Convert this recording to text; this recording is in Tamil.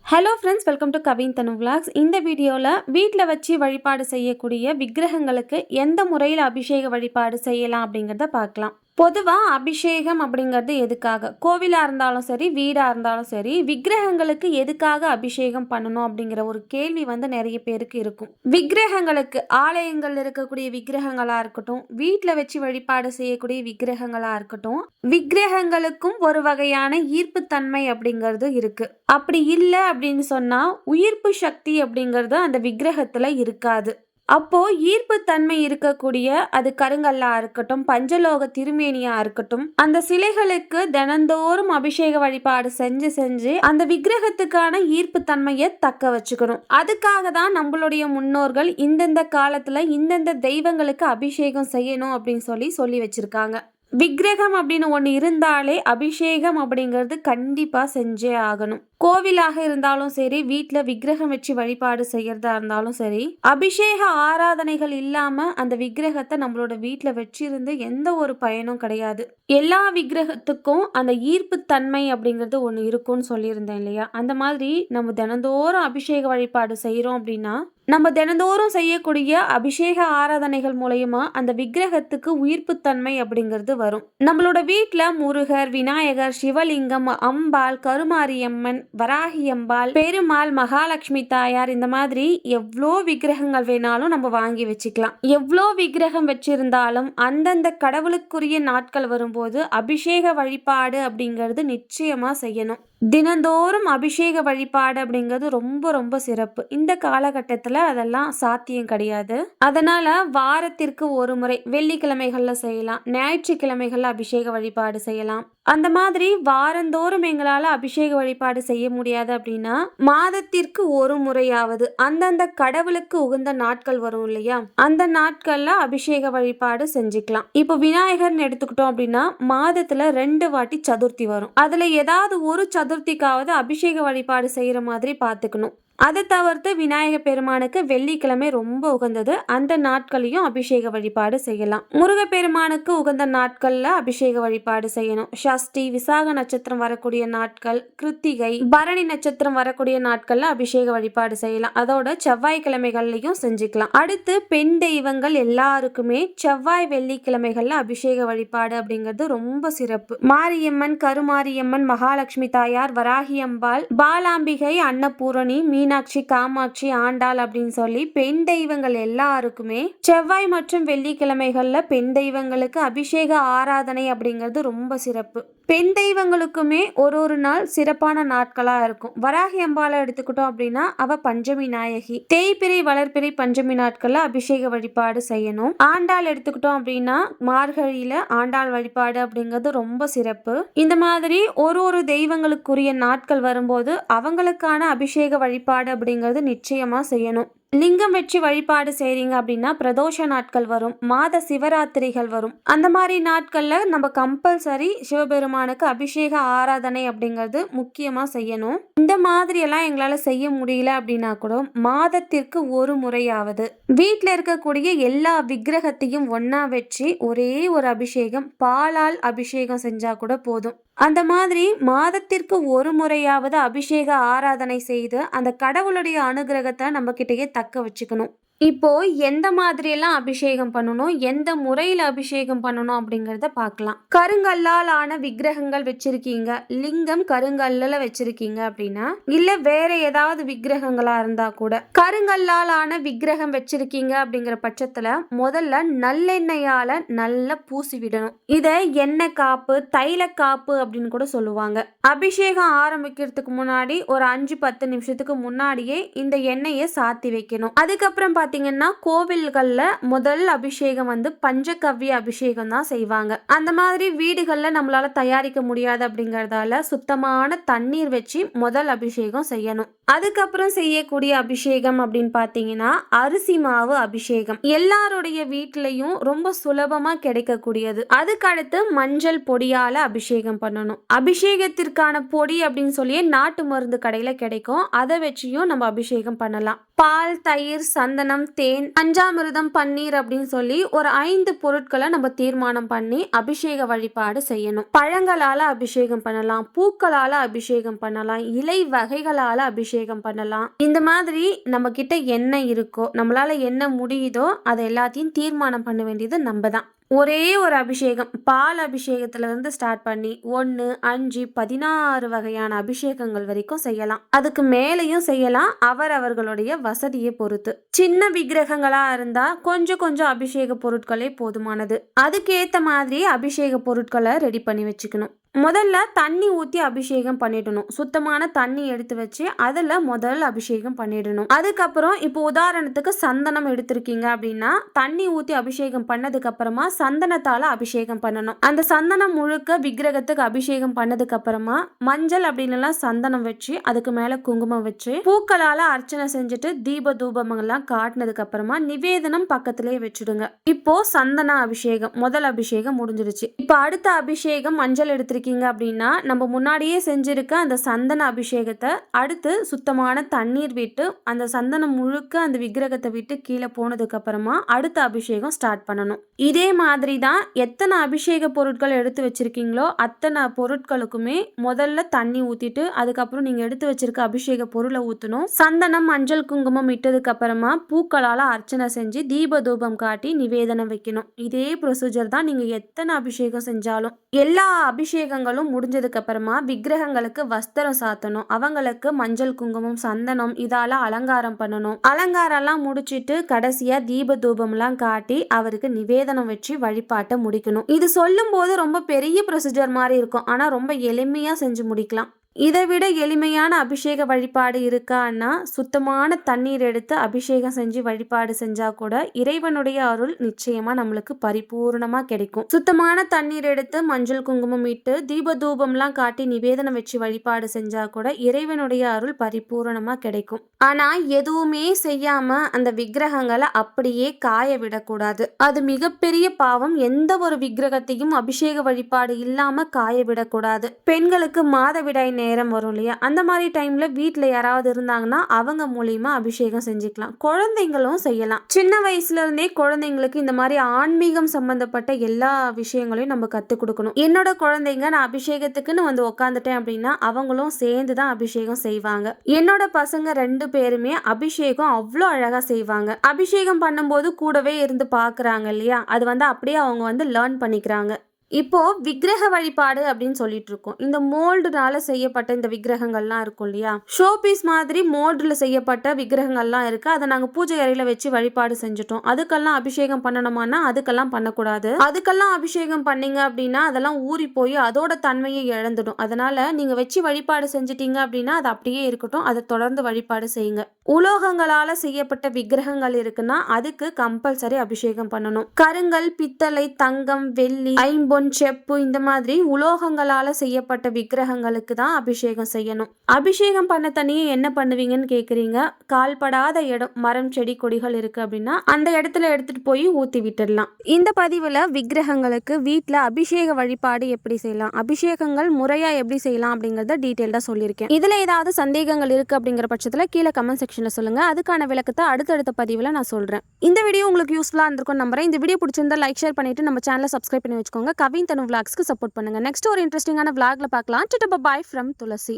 Hello friends, welcome to Kavin Thanu vlogs. இந்த வீடியோவில் வீட்டில் வச்சு வழிபாடு செய்யக்கூடிய விக்கிரகங்களுக்கு எந்த முறையில் அபிஷேக வழிபாடு செய்யலாம் அப்படிங்கிறத பார்க்கலாம். பொதுவாக அபிஷேகம் அப்படிங்கிறது எதுக்காக? கோவிலாக இருந்தாலும் சரி, வீடாக இருந்தாலும் சரி, விக்கிரகங்களுக்கு எதுக்காக அபிஷேகம் பண்ணணும் அப்படிங்கிற ஒரு கேள்வி நிறைய பேருக்கு இருக்கும். விக்கிரகங்களுக்கு ஆலயங்கள் இருக்கக்கூடிய விக்கிரகங்களாக இருக்கட்டும், வீட்டில் வச்சு வழிபாடு செய்யக்கூடிய விக்கிரகங்களாக இருக்கட்டும், விக்கிரகங்களுக்கும் ஒரு வகையான ஈர்ப்புத்தன்மை அப்படிங்கிறது இருக்கு. அப்படி இல்லை அப்படின்னு சொன்னா உயிர்ப்பு சக்தி அப்படிங்கிறது அந்த விக்கிரகத்துல இருக்காது. அப்போ ஈர்ப்பு தன்மை இருக்கக்கூடிய அது கருங்கல்லா இருக்கட்டும், பஞ்சலோக திருமேனியா இருக்கட்டும், அந்த சிலைகளுக்கு தினந்தோறும் அபிஷேக வழிபாடு செஞ்சு செஞ்சு அந்த விக்கிரகத்துக்கான ஈர்ப்பு தன்மையை தக்க வச்சுக்கணும். அதுக்காக தான் நம்மளுடைய முன்னோர்கள் இந்தந்த காலத்துல இந்தந்த தெய்வங்களுக்கு அபிஷேகம் செய்யணும் அப்படின்னு சொல்லி வச்சிருக்காங்க. விக்கிரகம் அப்படின்னு ஒன்று இருந்தாலே அபிஷேகம் அப்படிங்கிறது கண்டிப்பாக செஞ்சே ஆகணும். கோவிலாக இருந்தாலும் சரி, வீட்டில் விக்கிரகம் வச்சு வழிபாடு செய்யறதா இருந்தாலும் சரி, அபிஷேக ஆராதனைகள் இல்லாமல் அந்த விக்கிரகத்தை நம்மளோட வீட்டில் வச்சிருந்து எந்த ஒரு பயனும் கிடையாது. எல்லா விக்கிரகத்துக்கும் அந்த ஈர்ப்பு தன்மை அப்படிங்கிறது ஒன்று இருக்கும்னு சொல்லியிருந்தேன் இல்லையா? அந்த மாதிரி நம்ம தினந்தோறும் அபிஷேக வழிபாடு செய்கிறோம் அப்படின்னா நம்ம தினந்தோறும் செய்யக்கூடிய அபிஷேக ஆராதனைகள் மூலயமா அந்த விக்கிரகத்துக்கு உயிர்ப்புத்தன்மை அப்படிங்கிறது வரும். நம்மளோட வீட்டில் முருகர், விநாயகர், சிவலிங்கம், அம்பாள், கருமாரியம்மன், வராகியம்பாள், பெருமாள், மகாலட்சுமி தாயார், இந்த மாதிரி எவ்வளோ விக்கிரகங்கள் வேணாலும் நம்ம வாங்கி வச்சுக்கலாம். எவ்வளோ விக்கிரகம் வச்சிருந்தாலும் அந்தந்த கடவுளுக்குரிய நாட்கள் வரும்போது அபிஷேக வழிபாடு அப்படிங்கிறது நிச்சயமா செய்யணும். தினந்தோறும் அபிஷேக வழிபாடு அப்படிங்கிறது ரொம்ப ரொம்ப சிறப்பு. இந்த காலகட்டத்தில் அதெல்லாம் சாத்தியம் கிடையாது. அதனால வாரத்திற்கு ஒரு முறை வெள்ளிக்கிழமைகள்ல செய்யலாம், ஞாயிற்றுக்கிழமைகள்ல அபிஷேக வழிபாடு செய்யலாம். அந்த மாதிரி வாரந்தோறும் எங்களால் அபிஷேக வழிபாடு செய்ய முடியாது அப்படின்னா மாதத்திற்கு ஒரு முறையாவது அந்தந்த கடவுளுக்கு உகந்த நாட்கள் வரும் இல்லையா, அந்த நாட்கள்ல அபிஷேக வழிபாடு செஞ்சுக்கலாம். இப்போ விநாயகர்னு எடுத்துக்கிட்டோம் அப்படின்னா மாதத்துல 2 வாட்டி சதுர்த்தி வரும். அதுல ஏதாவது ஒரு சதுர்த்திக்காவது அபிஷேக வழிபாடு செய்யற மாதிரி பார்த்துக்கணும். அதை தவிர்த்து விநாயக பெருமானுக்கு வெள்ளிக்கிழமை ரொம்ப உகந்தது. அந்த நாட்களையும் அபிஷேக வழிபாடு செய்யலாம். முருக பெருமானுக்கு உகந்த நாட்கள்ல அபிஷேக வழிபாடு செய்யணும். சஷ்டி, விசாக நட்சத்திரம் வரக்கூடிய நாட்கள், கிருத்திகை, பரணி நட்சத்திரம் வரக்கூடிய நாட்கள்ல அபிஷேக வழிபாடு செய்யலாம். அதோட செவ்வாய்க்கிழமைகள்லையும் செஞ்சுக்கலாம். அடுத்து பெண் தெய்வங்கள் எல்லாருக்குமே செவ்வாய் வெள்ளிக்கிழமைகள்ல அபிஷேக வழிபாடு அப்படிங்கிறது ரொம்ப சிறப்பு. மாரியம்மன், கருமாரியம்மன், மகாலட்சுமி தாயார், வராகி அம்பாள், பாலாம்பிகை, அன்னபூரணி, மீனாட்சி, காமாட்சி, ஆண்டாள் அப்படின்னு சொல்லி பெண் தெய்வங்கள் எல்லாருக்குமே செவ்வாய் மற்றும் வெள்ளிக்கிழமைகள்ல பெண் தெய்வங்களுக்கு அபிஷேக ஆராதனை அப்படிங்கிறது ரொம்ப சிறப்பு. பெண் தெய்வங்களுக்குமே ஒரு நாள் சிறப்பான நாட்களா இருக்கும். வராகி அம்பாலை எடுத்துக்கிட்டோம் அப்படின்னா அவ பஞ்சமி நாயகி. தேய்பிறை, வளர்பிறை, பஞ்சமி நாட்கள்ல அபிஷேக வழிபாடு செய்யணும். ஆண்டாள் எடுத்துக்கிட்டோம் அப்படின்னா மார்கழியில ஆண்டாள் வழிபாடு அப்படிங்கிறது ரொம்ப சிறப்பு. இந்த மாதிரி ஒரு தெய்வங்களுக்குரிய நாட்கள் வரும்போது அவங்களுக்கான அபிஷேக வழிபாடு அப்படிங்கிறது நிச்சயமா செய்யணும். லிங்கம் வச்சு வழிபாடு செய்றீங்க அப்படின்னா பிரதோஷ நாட்கள் வரும், மாத சிவராத்திரிகள் வரும். அந்த மாதிரி நாட்கள்ல நம்ம கம்பல்சரி சிவபெருமானுக்கு அபிஷேக ஆராதனை அப்படிங்கிறது முக்கியமா செய்யணும். இந்த மாதிரி எல்லாம் எங்களால செய்ய முடியல அப்படின்னா கூட மாதத்திற்கு ஒரு முறையாவது வீட்டில் இருக்கக்கூடிய எல்லா விக்கிரகத்தையும் ஒன்னா வச்சு ஒரே ஒரு அபிஷேகம், பாலால் அபிஷேகம் செஞ்சா கூட போதும். அந்த மாதிரி மாதத்திற்கு ஒரு முறையாவது அபிஷேக ஆராதனை செய்து அந்த கடவுளுடைய அனுகிரகத்தை நம்ம கிட்டயே தக்க வச்சுக்கணும். இப்போ எந்த மாதிரி எல்லாம் அபிஷேகம் பண்ணணும், எந்த முறையில அபிஷேகம் பண்ணணும் அப்படிங்கறத பார்க்கலாம். கருங்கல்லால் ஆன விக்கிரகங்கள் வச்சிருக்கீங்க, லிங்கம் கருங்கல்ல வச்சிருக்கீங்க அப்படின்னா, இல்ல வேற ஏதாவது விக்கிரகங்களா இருந்தா கூட கருங்கல்லால் ஆன விக்கிரகம் வச்சிருக்கீங்க அப்படிங்கிற பட்சத்துல முதல்ல நல்லெண்ணெயால நல்லா பூசி விடணும். இத எண்ணெய் காப்பு, தைல காப்பு அப்படின்னு கூட சொல்லுவாங்க. அபிஷேகம் ஆரம்பிக்கிறதுக்கு முன்னாடி ஒரு 5-10 நிமிஷத்துக்கு முன்னாடியே இந்த எண்ணெயை சாத்தி வைக்கணும். அதுக்கப்புறம் பாத்தீங்கன்னா கோவில்கள்ல முதல் அபிஷேகம் பஞ்சகவ்ய அபிஷேகம் தான் செய்வாங்க. அந்த மாதிரி வீடுகள்ல நம்மளால தயாரிக்க முடியாது அப்படிங்கறதால சுத்தமான தண்ணீர் வச்சு முதல் அபிஷேகம் செய்யணும். அதுக்கப்புறம் செய்யக்கூடிய அபிஷேகம் அப்படின்னு பாத்தீங்கன்னா அரிசி மாவு அபிஷேகம். எல்லாருடைய வீட்லயும் ரொம்ப சுலபமா கிடைக்கக்கூடியது. அதுக்கடுத்து மஞ்சள் பொடியால அபிஷேகம் பண்ணணும். அபிஷேகத்திற்கான பொடி அப்படின்னு சொல்லி நாட்டு மருந்து கடையில கிடைக்கும். அதை வச்சியும் நம்ம அபிஷேகம் பண்ணலாம். பால், தயிர், சந்தனம், பழம், தேன், பஞ்சாமிர்தம், பன்னீர் அப்படின்னு சொல்லி ஒரு 5 பொருட்களை நம்ம தீர்மானம் பண்ணி அபிஷேக வழிபாடு செய்யணும். பழங்களால அபிஷேகம் பண்ணலாம், பூக்களால அபிஷேகம் பண்ணலாம், இலை வகைகளால அபிஷேகம் பண்ணலாம். இந்த மாதிரி நம்ம கிட்ட என்ன இருக்கோ, நம்மளால என்ன முடியுதோ அதை எல்லாத்தையும் தீர்மானம் பண்ண வேண்டியது நம்ம தான். ஒரே ஒரு அபிஷேகம், பால் அபிஷேகத்துல இருந்து ஸ்டார்ட் பண்ணி 1, 5, 16 வகையான அபிஷேகங்கள் வரைக்கும் செய்யலாம். அதுக்கு மேலையும் செய்யலாம், அவர்களுடைய வசதியை பொறுத்து. சின்ன விக்கிரகங்களா இருந்தா கொஞ்சம் கொஞ்சம் அபிஷேக பொருட்களே போதுமானது. அதுக்கேத்த மாதிரி அபிஷேக பொருட்களை ரெடி பண்ணி வச்சுக்கணும். முதல்ல தண்ணி ஊற்றி அபிஷேகம் பண்ணிடணும். சுத்தமான தண்ணி எடுத்து வச்சு அதில் முதல்ல அபிஷேகம் பண்ணிடணும். அதுக்கப்புறம் இப்போ உதாரணத்துக்கு சந்தனம் எடுத்திருக்கீங்க அப்படின்னா தண்ணி ஊற்றி அபிஷேகம் பண்ணதுக்கு அப்புறமா சந்தனத்தால் அபிஷேகம் பண்ணணும். அந்த சந்தனம் முழுக்க விக்கிரகத்துக்கு அபிஷேகம் பண்ணதுக்கு அப்புறமா மஞ்சள் அப்படின்னு சந்தனம் வச்சு அதுக்கு மேலே குங்குமம் வச்சு பூக்களால் அர்ச்சனை செஞ்சுட்டு தீப தூபமெல்லாம் காட்டினதுக்கு அப்புறமா நிவேதனம் பக்கத்திலே வச்சுடுங்க. இப்போ சந்தன அபிஷேகம் முதல் அபிஷேகம் முடிஞ்சிருச்சு. இப்போ அடுத்த அபிஷேகம் மஞ்சள் எடுத்திருக்கீங்க அப்படின்னா நம்ம முன்னாடியே செஞ்சிருக்க அந்த சந்தன அபிஷேகத்தை அடுத்து சுத்தமான தண்ணீர் விட்டு அந்த சந்தனம் முழுக்க அந்த விக்கிரகத்தை விட்டு கீழே போனதுக்கு அப்புறமா அடுத்த அபிஷேகம் ஸ்டார்ட் பண்ணணும். இதே மாதிரி தான் எத்தனை அபிஷேக பொருட்கள் எடுத்து வச்சிருக்கீங்களோ அத்தனை பொருட்களுக்குமே முதல்ல தண்ணி ஊத்திட்டு அதுக்கப்புறம் நீங்க எடுத்து வச்சிருக்க அபிஷேக பொருளை ஊற்றணும். சந்தனம் மஞ்சள் குங்குமம் இட்டதுக்கு அப்புறமா பூக்களால் அர்ச்சனை செஞ்சு தீப தூபம் காட்டி நிவேதனம் வைக்கணும். இதே ப்ரொசீஜர் தான் நீங்க எத்தனை அபிஷேகம் செஞ்சாலும். எல்லா அபிஷேகங்களும் முடிஞ்சதுக்கு அப்புறமா விக்கிரகங்களுக்கு வஸ்திரம் சாத்தணும். அவங்களுக்கு மஞ்சள் குங்குமம் சந்தனம் இதால அலங்காரம் பண்ணணும். அலங்காரம் எல்லாம் முடிச்சிட்டு கடைசியா தீப தூபம் எல்லாம் காட்டி அவருக்கு நிவேதனம் வச்சு வழிபாட்டை முடிக்கணும். இது சொல்லும் போது ரொம்ப பெரிய ப்ரொசீஜர் மாதிரி இருக்கும், ஆனா ரொம்ப எளிமையா செஞ்சு முடிக்கலாம். இதை விட எளிமையான அபிஷேக வழிபாடு இருக்கான்னா சுத்தமான தண்ணீர் எடுத்து அபிஷேகம் செஞ்சு வழிபாடு செஞ்சா கூட இறைவனுடைய அருள் நிச்சயமா நம்மளுக்கு பரிபூர்ணமா கிடைக்கும். சுத்தமான தண்ணீர் எடுத்து மஞ்சள் குங்குமம் இட்டு தீப தூபம்லாம் காட்டி நிவேதனம் வச்சு வழிபாடு செஞ்சா கூட இறைவனுடைய அருள் பரிபூர்ணமா கிடைக்கும். ஆனா எதுவுமே செய்யாம அந்த விக்கிரகங்களை அப்படியே காய விடக்கூடாது. அது மிகப்பெரிய பாவம். எந்த ஒரு விக்கிரகத்தையும் அபிஷேக வழிபாடு இல்லாம காய விடக்கூடாது. பெண்களுக்கு மாதவிடாய் நேரம் வரும் இல்லையா, அந்த மாதிரி டைம்ல வீட்டில் யாராவது இருந்தாங்கன்னா அவங்க மூலியமா அபிஷேகம் செஞ்சுக்கலாம். குழந்தைங்களும் செய்யலாம். சின்ன வயசுல இருந்தே குழந்தைங்களுக்கு இந்த மாதிரி ஆன்மீகம் சம்பந்தப்பட்ட எல்லா விஷயங்களையும் நம்ம கற்றுக் கொடுக்கணும். என்னோட குழந்தைங்க நான் அபிஷேகத்துக்குன்னு வந்து உக்காந்துட்டேன் அப்படின்னா அவங்களும் சேர்ந்து தான் அபிஷேகம் செய்வாங்க. என்னோட பசங்க 2 பேருமே அபிஷேகம் அவ்வளோ அழகா செய்வாங்க. அபிஷேகம் பண்ணும்போது கூடவே இருந்து பார்க்குறாங்க இல்லையா, அது வந்து அப்படியே அவங்க லேர்ன் பண்ணிக்கிறாங்க. இப்போ விக்கிரக வழிபாடு அப்படின்னு சொல்லிட்டு இருக்கோம். இந்த மோல்டுனால செய்யப்பட்ட இந்த விக்கிரகங்கள்லாம் இருக்கும் இல்லையா, ஷோ பீஸ் மாதிரி மோல்டுல செய்யப்பட்ட விக்கிரகங்கள்லாம் இருக்கு. அதை நாங்க பூஜை அறையில வச்சு வழிபாடு செஞ்சுட்டோம். அதுக்கெல்லாம் அபிஷேகம் பண்ணணுமானா அதுக்கெல்லாம் பண்ணக்கூடாது. அதுக்கெல்லாம் அபிஷேகம் பண்ணீங்க அப்படின்னா அதெல்லாம் ஊறி போய் அதோட தன்மையை இழந்துடும். அதனால நீங்க வச்சு வழிபாடு செஞ்சுட்டீங்க அப்படின்னா அது அப்படியே இருக்கட்டும், அதை தொடர்ந்து வழிபாடு செய்யுங்க. உலோகங்களால செய்யப்பட்ட விக்கிரகங்கள் இருக்குன்னா அதுக்கு கம்பல்சரி அபிஷேகம் பண்ணணும். கருங்கல், பித்தளை, தங்கம், வெள்ளி, ஐம்பொன், செப்பு இந்த மாதிரி உலோகங்களால செய்யப்பட்ட விக்கிரகங்களுக்கு தான் அபிஷேகம் செய்யணும். அபிஷேகம் பண்ண தனியே என்ன பண்ணுவீங்கன்னு கேக்குறீங்க. கால்படாத இடம், மரம், செடி, கொடிகள் இருக்கு அப்படின்னா அந்த இடத்துல எடுத்துட்டு போய் ஊத்தி விட்டுடலாம். இந்த பதிவுல விக்கிரகங்களுக்கு வீட்டுல அபிஷேக வழிபாடு எப்படி செய்யலாம், அபிஷேகங்கள் முறையா எப்படி செய்யலாம் அப்படிங்கறத டீட்டெயில்டா சொல்லியிருக்கேன். இதுல ஏதாவது சந்தேகங்கள் இருக்கு அப்படிங்கிற பட்சத்துல கீழே கமெண்ட் செக்ஷன்ல சொல்லுங்க. அதுக்கான விளக்கத்தை அடுத்தடுத்த பதிவுல நான் சொல்றேன். இந்த வீடியோ உங்களுக்கு யூஸ்ஃபுல்லா இருந்திருக்கும் நம்புறேன். இந்த வீடியோ பிடிச்சிருந்தா லைக், ஷேர் பண்ணிட்டு நம்ம சேனலை சப்ஸ்கிரைப் பண்ணி வச்சுக்கோங்க. கவின் தனு விளாக்ஸ்க்கு சப்போர்ட் பண்ணுங்க. நெக்ஸ்ட் ஒரு இன்ட்ரெஸ்டிங்கான விளாக்ல பார்க்கலாம். Bye from Thulasi.